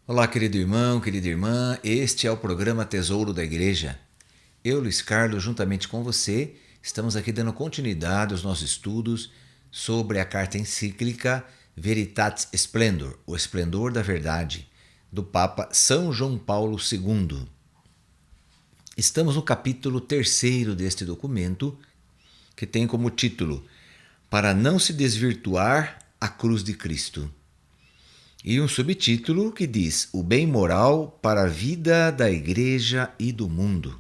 Olá, querido irmão, querida irmã, este é o programa Tesouro da Igreja. Eu, Luiz Carlos, juntamente com você, estamos aqui dando continuidade aos nossos estudos sobre a carta encíclica Veritatis Splendor, o esplendor da verdade, do Papa São João Paulo II. Estamos no capítulo 3 deste documento, que tem como título Para não se desvirtuar a cruz de Cristo. E um subtítulo que diz O bem moral para a vida da Igreja e do mundo.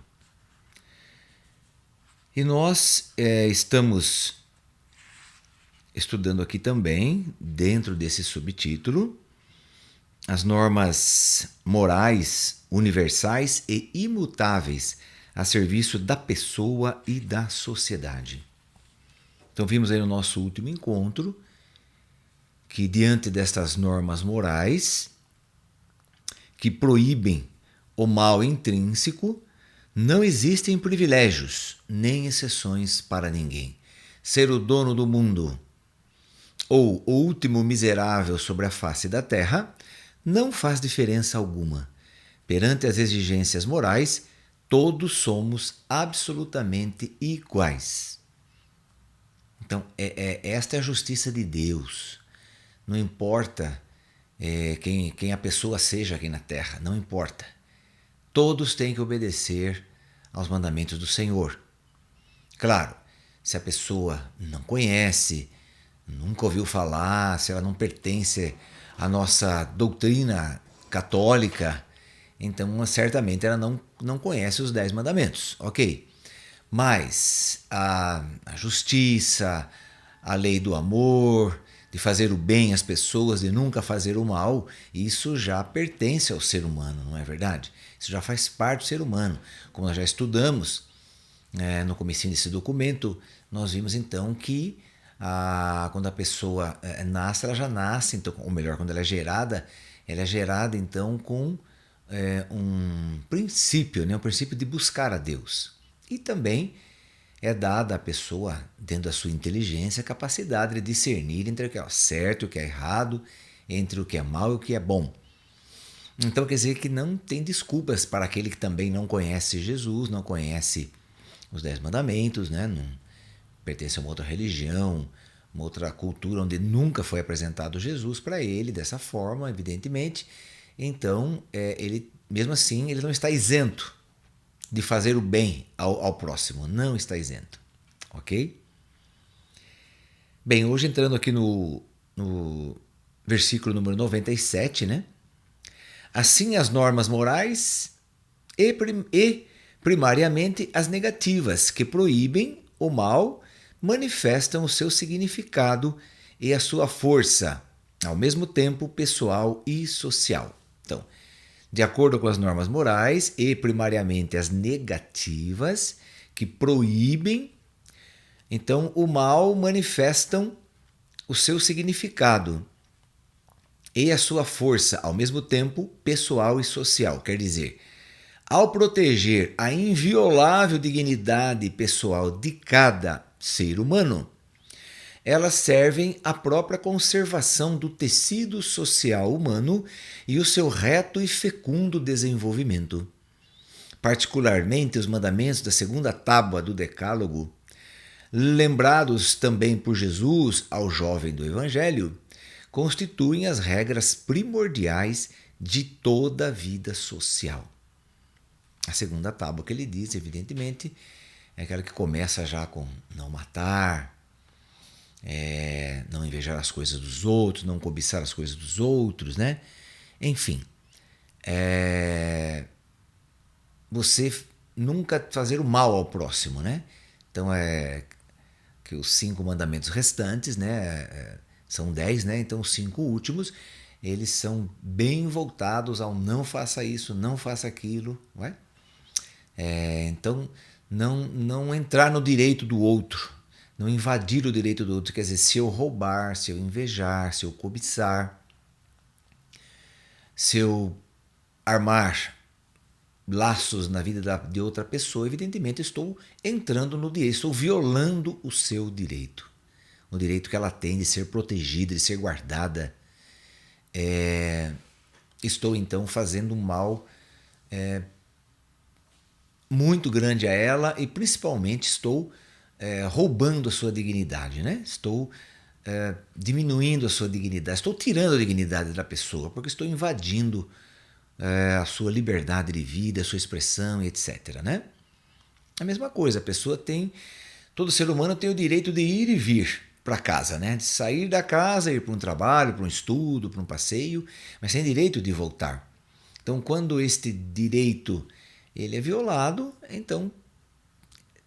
E nós estamos estudando aqui também, dentro desse subtítulo, as normas morais universais e imutáveis a serviço da pessoa e da sociedade. Então vimos aí no nosso último encontro que diante destas normas morais que proíbem o mal intrínseco, não existem privilégios nem exceções para ninguém. Ser o dono do mundo ou o último miserável sobre a face da terra não faz diferença alguma. Perante as exigências morais, todos somos absolutamente iguais. Então, esta é a justiça de Deus. Não importa quem a pessoa seja aqui na terra, não importa. Todos têm que obedecer aos mandamentos do Senhor. Claro, se a pessoa não conhece, nunca ouviu falar, se ela não pertence à nossa doutrina católica, então certamente ela não conhece os 10 mandamentos, ok? Mas a justiça, a lei do amor, de fazer o bem às pessoas, de nunca fazer o mal, isso já pertence ao ser humano, não é verdade? Isso já faz parte do ser humano. Como nós já estudamos no comecinho desse documento, nós vimos então que quando a pessoa nasce, ela já nasce, então, ou melhor, quando ela é gerada então com um princípio, né? Um princípio de buscar a Deus. E também é dada à pessoa, dentro da sua inteligência, a capacidade de discernir entre o que é certo e o que é errado, entre o que é mal e o que é bom. Então quer dizer que não tem desculpas para aquele que também não conhece Jesus, não conhece os 10 mandamentos, né? Não pertence a uma outra religião, uma outra cultura onde nunca foi apresentado Jesus para ele dessa forma, evidentemente. Então, ele, mesmo assim, ele não está isento de fazer o bem ao próximo. Não está isento. Ok? Bem, hoje entrando aqui no versículo número 97, né? Assim as normas morais e primariamente as negativas, que proíbem o mal, manifestam o seu significado e a sua força, ao mesmo tempo pessoal e social. Então, de acordo com as normas morais e primariamente as negativas, que proíbem, então o mal manifestam o seu significado e a sua força, ao mesmo tempo pessoal e social. Quer dizer, ao proteger a inviolável dignidade pessoal de cada ser humano, elas servem à própria conservação do tecido social humano e o seu reto e fecundo desenvolvimento. Particularmente os mandamentos da segunda tábua do Decálogo, lembrados também por Jesus ao jovem do Evangelho, constituem as regras primordiais de toda a vida social. A segunda tábua que ele diz, evidentemente, é aquela que começa já com não matar, não invejar as coisas dos outros, não cobiçar as coisas dos outros, né? Enfim, você nunca fazer o mal ao próximo, né? Então é que os 5 mandamentos restantes, né? São 10, né? Então os 5 últimos, eles são bem voltados ao não faça isso, não faça aquilo, não é? Então, não entrar no direito do outro, não invadir o direito do outro. Quer dizer, se eu roubar, se eu invejar, se eu cobiçar, se eu armar laços na vida de outra pessoa, evidentemente estou entrando no direito, estou violando o seu direito. O direito que ela tem de ser protegida, de ser guardada. estou então fazendo um mal muito grande a ela e principalmente estou roubando a sua dignidade, né? Estou diminuindo a sua dignidade, estou tirando a dignidade da pessoa porque estou invadindo a sua liberdade de vida, a sua expressão e etc, né? A mesma coisa, a pessoa tem, todo ser humano tem o direito de ir e vir para casa, né? De sair da casa, ir para um trabalho, para um estudo, para um passeio, mas tem direito de voltar. Então, quando este direito ele é violado, então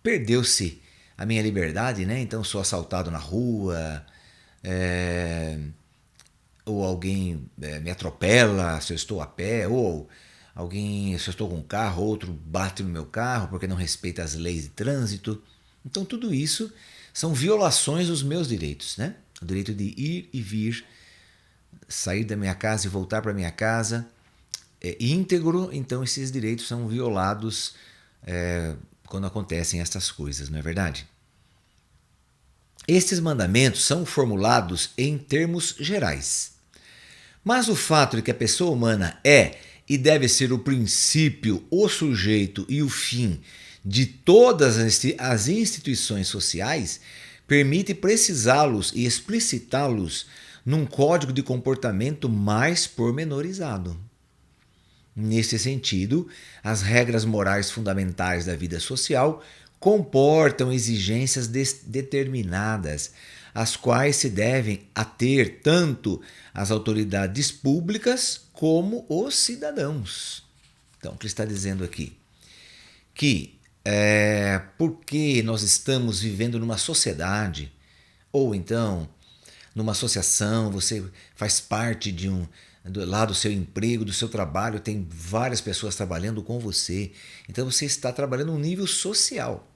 perdeu-se a minha liberdade, né? Então sou assaltado na rua, ou alguém me atropela se eu estou a pé, ou alguém, se eu estou com um carro, outro bate no meu carro porque não respeita as leis de trânsito. Então tudo isso são violações dos meus direitos, né? O direito de ir e vir, sair da minha casa e voltar para minha casa é íntegro, então esses direitos são violados quando acontecem estas coisas, não é verdade? Estes mandamentos são formulados em termos gerais. Mas o fato de que a pessoa humana é e deve ser o princípio, o sujeito e o fim de todas as instituições sociais permite precisá-los e explicitá-los num código de comportamento mais pormenorizado. Nesse sentido, as regras morais fundamentais da vida social comportam exigências determinadas, às quais se devem ater tanto as autoridades públicas como os cidadãos. Então, o que ele está dizendo aqui? Que porque nós estamos vivendo numa sociedade, ou então numa associação, você faz parte de lá do seu emprego, do seu trabalho, tem várias pessoas trabalhando com você. Então você está trabalhando num nível social.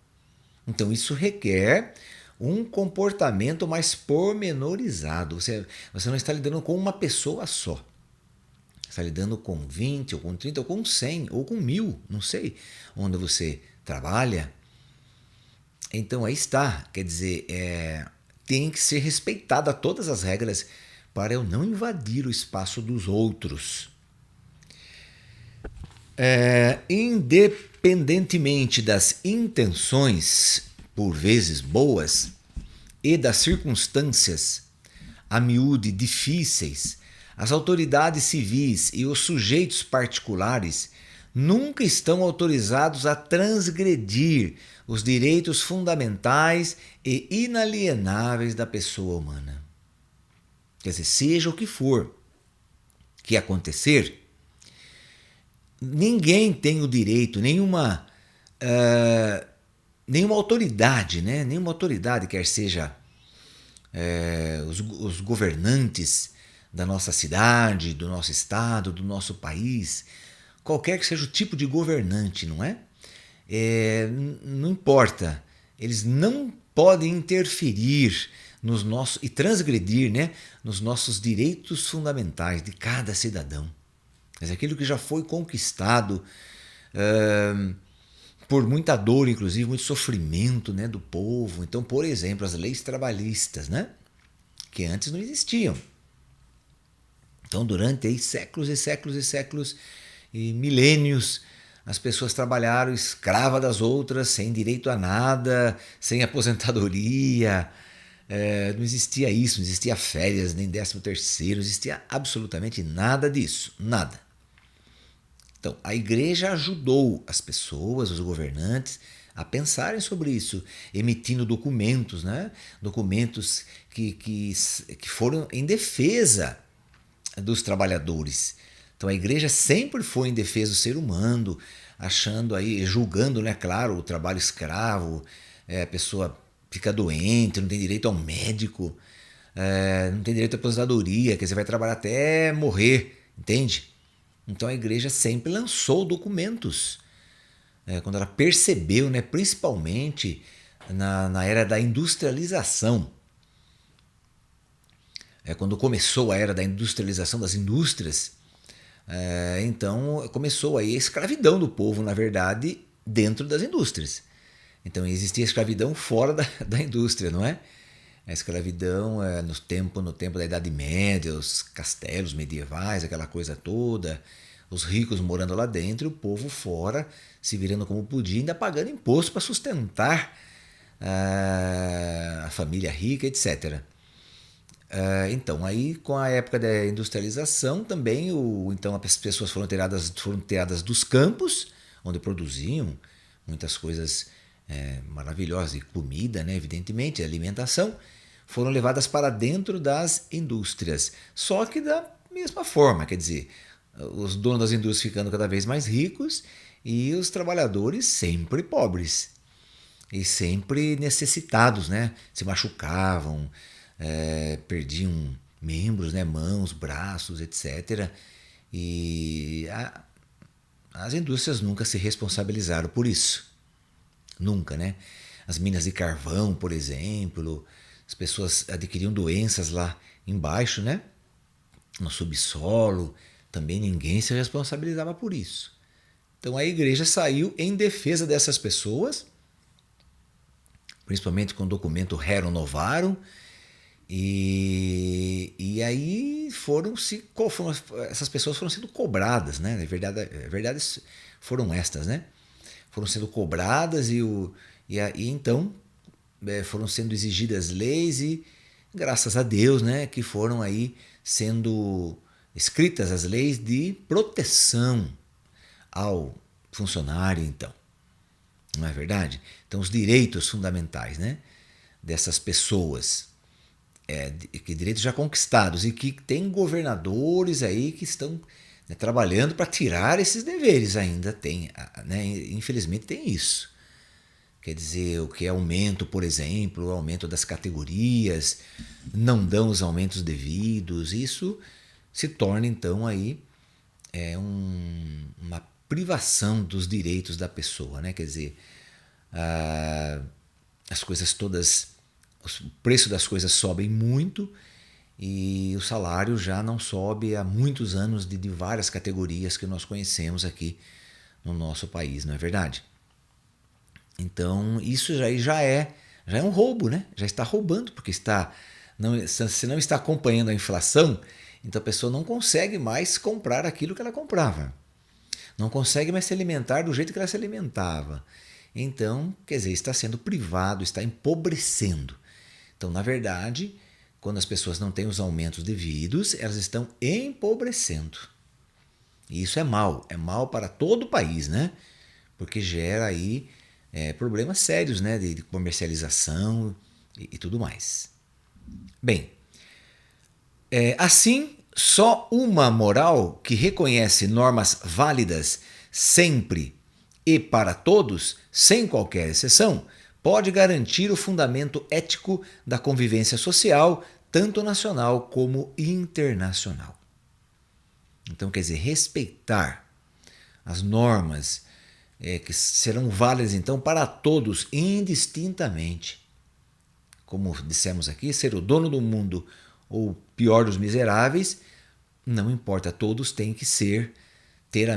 Então isso requer um comportamento mais pormenorizado. Você não está lidando com uma pessoa só. Você está lidando com 20, ou com 30, ou com 100, ou com 1000, não sei onde você trabalha. Então aí está, quer dizer, tem que ser respeitada todas as regras para eu não invadir o espaço dos outros. Independentemente das intenções, por vezes boas, e das circunstâncias, a miúde difíceis, as autoridades civis e os sujeitos particulares nunca estão autorizados a transgredir os direitos fundamentais e inalienáveis da pessoa humana. Quer dizer, seja o que for que acontecer, ninguém tem o direito, nenhuma autoridade, né? Nenhuma autoridade, quer seja os governantes da nossa cidade, do nosso estado, do nosso país, qualquer que seja o tipo de governante, não é? Não importa, eles não podem interferir nos nossos e transgredir, né, nos nossos direitos fundamentais de cada cidadão. Mas aquilo que já foi conquistado por muita dor, inclusive muito sofrimento, né, do povo. Então, por exemplo, as leis trabalhistas, né, que antes não existiam. Então, durante aí, séculos e séculos e séculos e milênios, as pessoas trabalharam escrava das outras, sem direito a nada, sem aposentadoria. Não existia isso, não existia férias, nem 13º, não existia absolutamente nada disso, nada. Então, a igreja ajudou as pessoas, os governantes, a pensarem sobre isso, emitindo documentos, né? Documentos que foram em defesa dos trabalhadores. Então a igreja sempre foi em defesa do ser humano, achando aí, julgando, né, claro, o trabalho escravo, a pessoa fica doente, não tem direito ao médico, não tem direito à aposentadoria, quer dizer, vai trabalhar até morrer, entende? Então a igreja sempre lançou documentos, quando ela percebeu, né, principalmente na era da industrialização, quando começou a era da industrialização das indústrias, então começou aí a escravidão do povo, na verdade, dentro das indústrias. Então existia escravidão fora da indústria, não é? A escravidão é no tempo da Idade Média, os castelos medievais, aquela coisa toda, os ricos morando lá dentro, o povo fora, se virando como podia, ainda pagando imposto para sustentar a família rica, etc. Então, aí com a época da industrialização também, então as pessoas foram tiradas dos campos, onde produziam muitas coisas maravilhosas, e comida, né, evidentemente, alimentação, foram levadas para dentro das indústrias. Só que da mesma forma, quer dizer, os donos das indústrias ficando cada vez mais ricos e os trabalhadores sempre pobres e sempre necessitados, né? Se machucavam, perdiam membros, né? Mãos, braços, etc. E as indústrias nunca se responsabilizaram por isso. Nunca, né? As minas de carvão, por exemplo, as pessoas adquiriam doenças lá embaixo, né? No subsolo, também ninguém se responsabilizava por isso. Então a igreja saiu em defesa dessas pessoas, principalmente com o documento Rerum Novarum, e aí essas pessoas foram sendo cobradas, né? Na verdade foram estas, né? Foram sendo cobradas e então foram sendo exigidas leis e graças a Deus, né, que foram aí sendo escritas as leis de proteção ao funcionário, então. Não é verdade? Então, os direitos fundamentais, né, dessas pessoas, que direitos já conquistados e que tem governadores aí que estão, né, trabalhando para tirar esses deveres ainda. Tem, né, infelizmente tem isso. Quer dizer, o que é aumento, por exemplo, o aumento das categorias, não dão os aumentos devidos, isso se torna então aí uma privação dos direitos da pessoa, né? Quer dizer, as coisas todas, o preço das coisas sobem muito e o salário já não sobe há muitos anos de várias categorias que nós conhecemos aqui no nosso país, não é verdade? Então, isso já é um roubo, né? Já está roubando, porque se não está acompanhando a inflação, então a pessoa não consegue mais comprar aquilo que ela comprava. Não consegue mais se alimentar do jeito que ela se alimentava. Então, quer dizer, está sendo privado, está empobrecendo. Então, na verdade, quando as pessoas não têm os aumentos devidos, elas estão empobrecendo. E isso é mal para todo o país, né? Porque gera aí problemas sérios, né, de comercialização e tudo mais. Bem, assim, só uma moral que reconhece normas válidas sempre e para todos, sem qualquer exceção, pode garantir o fundamento ético da convivência social, tanto nacional como internacional. Então, quer dizer, respeitar as normas que serão válidas então para todos indistintamente. Como dissemos aqui, ser o dono do mundo ou pior dos miseráveis, não importa, todos têm que ter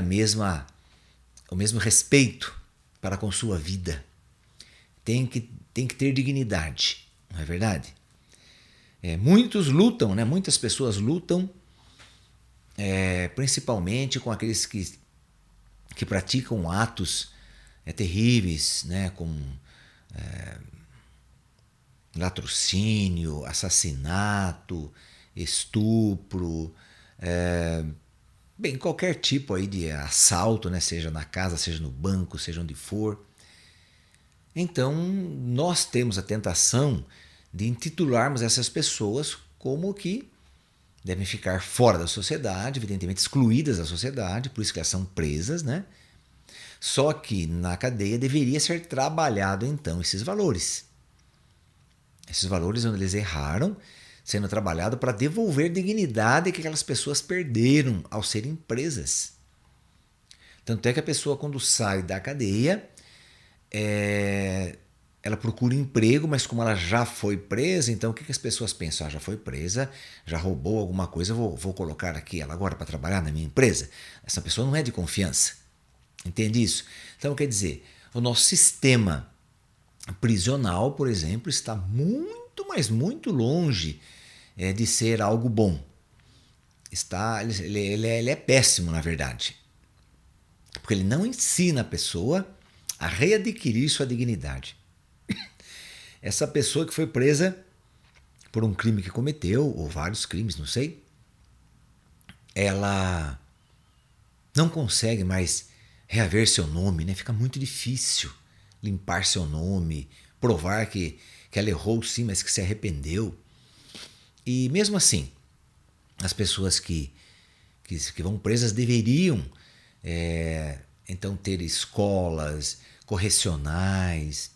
o mesmo respeito para com sua vida. Tem que ter dignidade, não é verdade? Muitos lutam, né? Muitas pessoas lutam, principalmente com aqueles que praticam atos terríveis, né, como latrocínio, assassinato, estupro, qualquer tipo aí de assalto, né, seja na casa, seja no banco, seja onde for. Então, nós temos a tentação de intitularmos essas pessoas como que devem ficar fora da sociedade, evidentemente excluídas da sociedade, por isso que elas são presas, né? Só que na cadeia deveria ser trabalhado então esses valores. Esses valores onde eles erraram, sendo trabalhado para devolver dignidade que aquelas pessoas perderam ao serem presas. Tanto é que a pessoa, quando sai da cadeia, ela procura emprego, mas como ela já foi presa, então o que as pessoas pensam? Já foi presa, já roubou alguma coisa, vou colocar aqui ela agora para trabalhar na minha empresa. Essa pessoa não é de confiança. Entende isso? Então, quer dizer, o nosso sistema prisional, por exemplo, está muito mas muito longe de ser algo bom. Ele é péssimo, na verdade, porque ele não ensina a pessoa a readquirir sua dignidade. Essa pessoa que foi presa por um crime que cometeu, ou vários crimes, não sei, ela não consegue mais reaver seu nome, né? Fica muito difícil limpar seu nome, provar que ela errou sim, mas que se arrependeu. E mesmo assim, as pessoas que vão presas deveriam então ter escolas correcionais,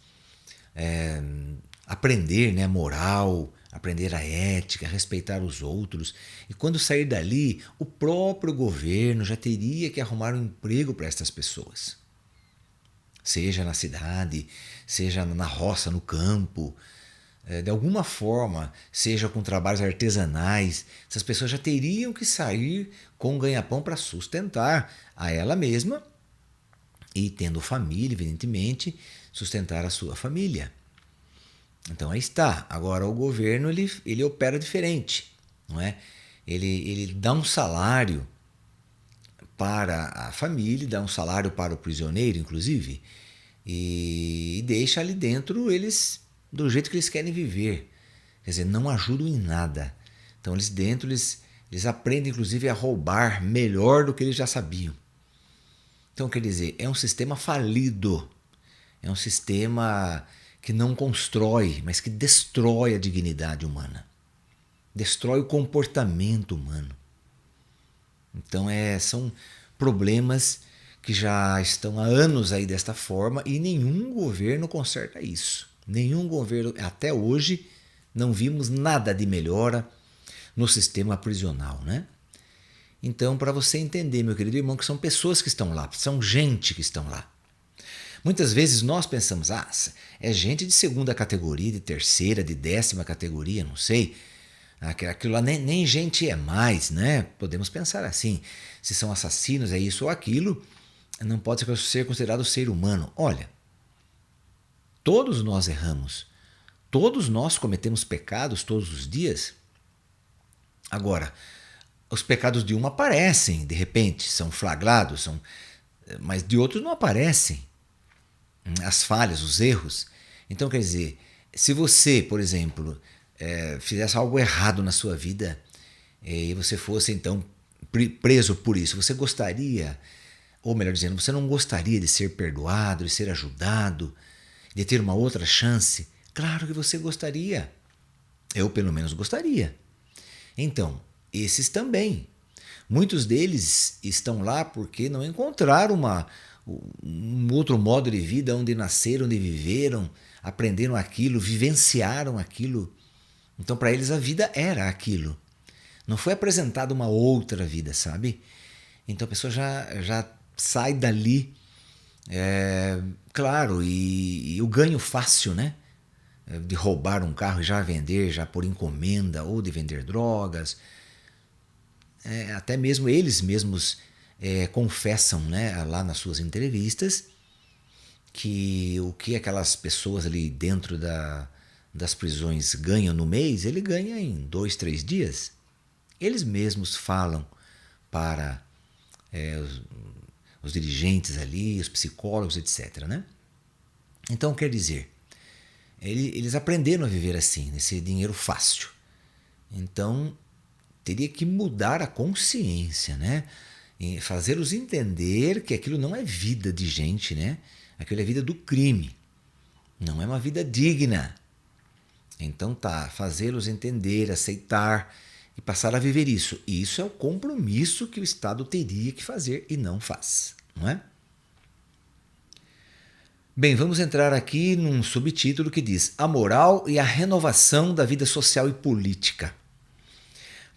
aprender, né, moral, aprender a ética, respeitar os outros. E quando sair dali, o próprio governo já teria que arrumar um emprego para essas pessoas. Seja na cidade, seja na roça, no campo, de alguma forma, seja com trabalhos artesanais, essas pessoas já teriam que sair com um ganha-pão para sustentar a ela mesma e, tendo família, evidentemente, sustentar a sua família. Então aí está. Agora o governo ele opera diferente, não é? Ele dá um salário para a família, dá um salário para o prisioneiro, inclusive, e deixa ali dentro eles do jeito que eles querem viver. Quer dizer, não ajudam em nada. Então eles dentro eles aprendem inclusive a roubar melhor do que eles já sabiam. Então quer dizer, é um sistema falido. É um sistema que não constrói, mas que destrói a dignidade humana. Destrói o comportamento humano. Então são problemas que já estão há anos aí desta forma e nenhum governo conserta isso. Nenhum governo, até hoje, não vimos nada de melhora no sistema prisional, né? Então, para você entender, meu querido irmão, que são pessoas que estão lá, são gente que estão lá. Muitas vezes nós pensamos, é gente de segunda categoria, de terceira, de 10ª categoria, não sei. Aquilo lá nem gente é mais, né? Podemos pensar assim. Se são assassinos, é isso ou aquilo, não pode ser considerado ser humano. Olha, todos nós erramos. Todos nós cometemos pecados todos os dias. Agora, os pecados de um aparecem, de repente, são flagrados, mas de outros não aparecem. As falhas, os erros. Então, quer dizer, se você, por exemplo, fizesse algo errado na sua vida e você fosse, então, preso por isso, você gostaria, ou melhor dizendo, você não gostaria de ser perdoado, de ser ajudado, de ter uma outra chance? Claro que você gostaria. Eu, pelo menos, gostaria. Então, esses também. Muitos deles estão lá porque não encontraram um outro modo de vida, onde nasceram, onde viveram, aprenderam aquilo, vivenciaram aquilo. Então, para eles, a vida era aquilo. Não foi apresentada uma outra vida, sabe? Então, a pessoa já sai dali, claro, e o ganho fácil, né? De roubar um carro e já vender, já por encomenda, ou de vender drogas. Até mesmo eles mesmos confessam, né, lá nas suas entrevistas, que o que aquelas pessoas ali dentro das prisões ganham no mês, ele ganha em 2, 3 dias. Eles mesmos falam para os dirigentes ali, os psicólogos, etc., né? Então, quer dizer, eles aprenderam a viver assim, nesse dinheiro fácil. Então, teria que mudar a consciência, né? E fazê-los entender que aquilo não é vida de gente, né? Aquilo é vida do crime. Não é uma vida digna. Então fazê-los entender, aceitar e passar a viver isso. E isso é o compromisso que o Estado teria que fazer e não faz, não é? Bem, vamos entrar aqui num subtítulo que diz: A moral e a renovação da vida social e política.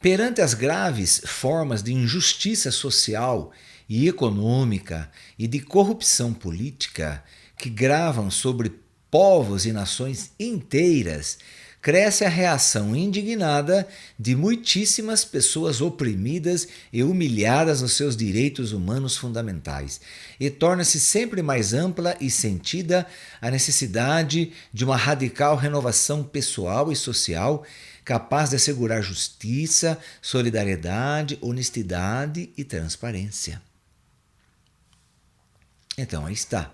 Perante as graves formas de injustiça social e econômica e de corrupção política que gravam sobre povos e nações inteiras, cresce a reação indignada de muitíssimas pessoas oprimidas e humilhadas nos seus direitos humanos fundamentais, e torna-se sempre mais ampla e sentida a necessidade de uma radical renovação pessoal e social capaz de assegurar justiça, solidariedade, honestidade e transparência. Então, aí está.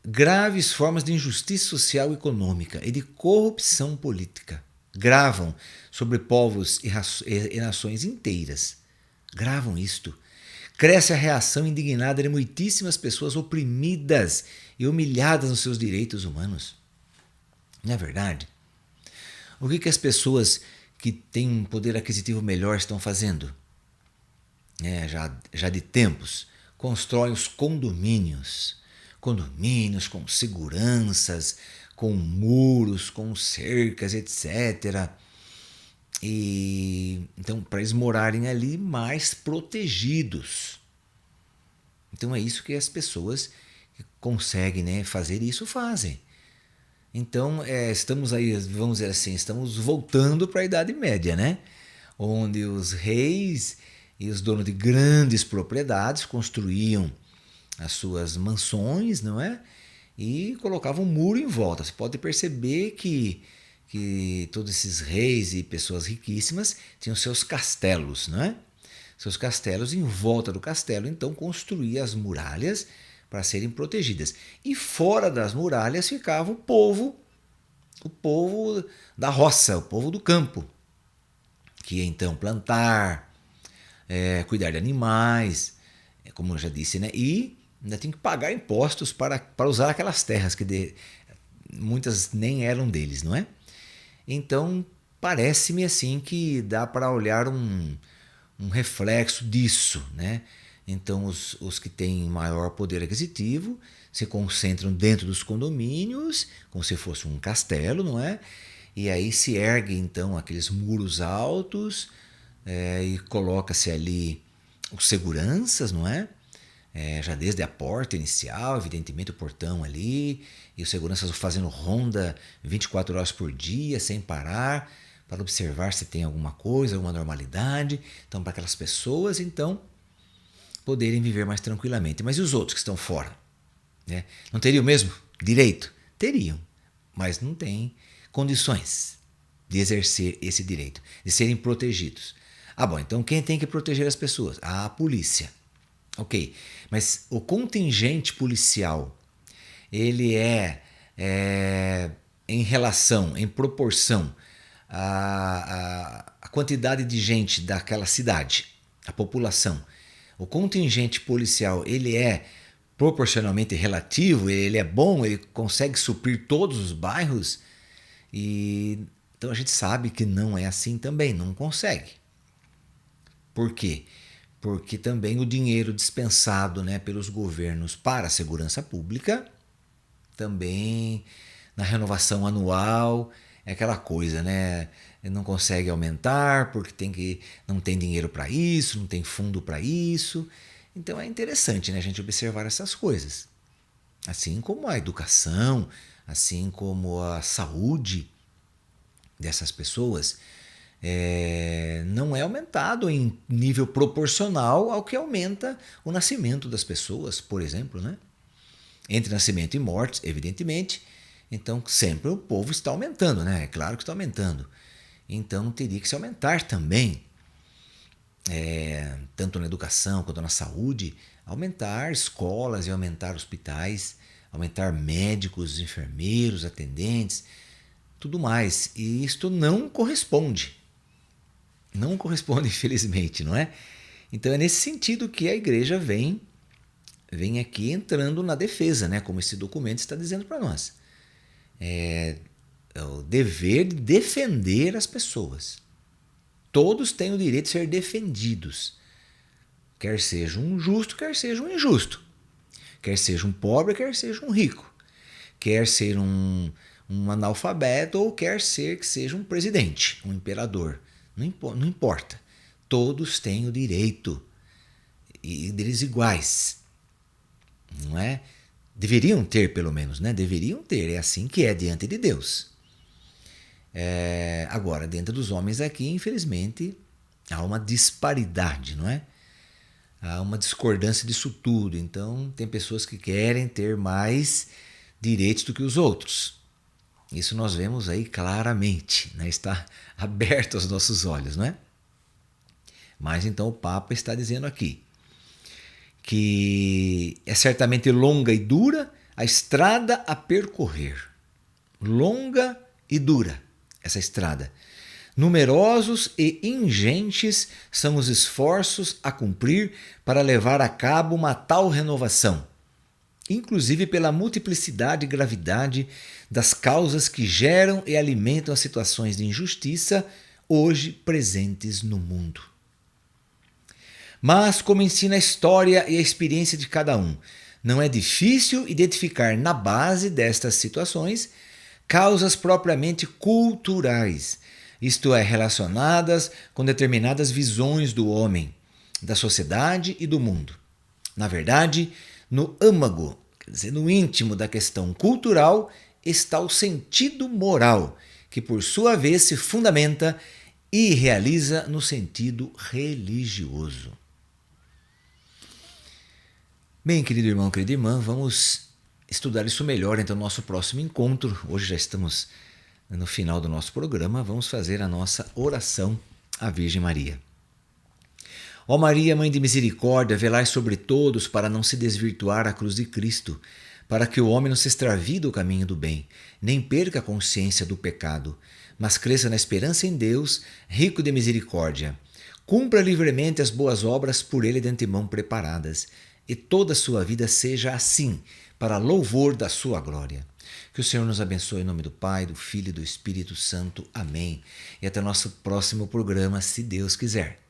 Graves formas de injustiça social e econômica e de corrupção política gravam sobre povos e nações inteiras. Gravam isto. Cresce a reação indignada de muitíssimas pessoas oprimidas e humilhadas nos seus direitos humanos. Não é verdade? O que as pessoas que têm um poder aquisitivo melhor estão fazendo? Já de tempos, constroem os condomínios com seguranças, com muros, com cercas, etc. E então, para eles morarem ali mais protegidos. Então é isso que as pessoas que conseguem, fazer isso fazem. Então estamos aí, vamos dizer assim, estamos voltando para a Idade Média, né? Onde os reis e os donos de grandes propriedades construíam as suas mansões, não é? E colocavam um muro em volta. Você pode perceber que todos esses reis e pessoas riquíssimas tinham seus castelos, não é? Seus castelos, em volta do castelo, então construía as muralhas para serem protegidas. E fora das muralhas ficava o povo da roça, o povo do campo, que ia então plantar, cuidar de animais, como eu já disse, né? E ainda tem que pagar impostos para usar aquelas terras que muitas nem eram deles, não é? Então parece-me assim que dá para olhar um reflexo disso, né? Então os que têm maior poder aquisitivo se concentram dentro dos condomínios, como se fosse um castelo, não é? E aí se erguem então aqueles muros altos e coloca-se ali os seguranças, não é? Já desde a porta inicial, evidentemente o portão ali, e os seguranças fazendo ronda 24 horas por dia, sem parar, para observar se tem alguma coisa, alguma normalidade. Então, para aquelas pessoas, então, poderem viver mais tranquilamente. Mas e os outros que estão fora? Né? Não teriam mesmo direito? Teriam, mas não têm condições de exercer esse direito, de serem protegidos. Bom, então quem tem que proteger as pessoas? A polícia. Ok, mas o contingente policial, ele em relação, em proporção à quantidade de gente daquela cidade, a população. O contingente policial, ele é proporcionalmente relativo, ele é bom, ele consegue suprir todos os bairros, e então a gente sabe que não é assim também, não consegue. Por quê? Porque também o dinheiro dispensado, pelos governos para a segurança pública, também na renovação anual, é aquela coisa, né? Não consegue aumentar porque não tem dinheiro para isso, não tem fundo para isso. Então é interessante, a gente observar essas coisas. Assim como a educação, assim como a saúde dessas pessoas, não é aumentado em nível proporcional ao que aumenta o nascimento das pessoas, por exemplo, né? Entre nascimento e morte, evidentemente, então sempre o povo está aumentando, né? É claro que está aumentando. Então teria que se aumentar também, tanto na educação quanto na saúde, aumentar escolas e aumentar hospitais, aumentar médicos, enfermeiros, atendentes, tudo mais. E isto não corresponde. Não corresponde, infelizmente, não é? Então é nesse sentido que a igreja vem aqui entrando na defesa, né? Como esse documento está dizendo para nós. É o dever de defender as pessoas. Todos têm o direito de ser defendidos. Quer seja um justo, quer seja um injusto. Quer seja um pobre, quer seja um rico. Quer ser um analfabeto ou quer ser que seja um presidente, um imperador. Não importa. Todos têm o direito e deles iguais. Não é? Deveriam ter, pelo menos, né? Deveriam ter. É assim que é diante de Deus. Agora, dentro dos homens aqui, infelizmente, há uma disparidade, não é? Há uma discordância disso tudo. Então, tem pessoas que querem ter mais direitos do que os outros. Isso nós vemos aí claramente, né? Está aberto aos nossos olhos, não é? Mas então o Papa está dizendo aqui que é certamente longa e dura a estrada a percorrer. Longa e dura essa estrada. Numerosos e ingentes são os esforços a cumprir para levar a cabo uma tal renovação, inclusive pela multiplicidade e gravidade das causas que geram e alimentam as situações de injustiça hoje presentes no mundo. Mas, como ensina a história e a experiência de cada um, não é difícil identificar na base destas situações causas propriamente culturais, isto é, relacionadas com determinadas visões do homem, da sociedade e do mundo. Na verdade, no âmago, quer dizer, no íntimo da questão cultural, está o sentido moral, que por sua vez se fundamenta e realiza no sentido religioso. Bem, querido irmão, querida irmã, vamos estudar isso melhor então no nosso próximo encontro. Hoje já estamos no final do nosso programa, vamos fazer a nossa oração à Virgem Maria. Ó Maria, Mãe de Misericórdia, velai sobre todos para não se desvirtuar a cruz de Cristo, para que o homem não se extravie do caminho do bem, nem perca a consciência do pecado, mas cresça na esperança em Deus, rico de misericórdia. Cumpra livremente as boas obras por ele de antemão preparadas, e toda a sua vida seja assim, para louvor da sua glória. Que o Senhor nos abençoe em nome do Pai, do Filho e do Espírito Santo. Amém. E até o nosso próximo programa, se Deus quiser.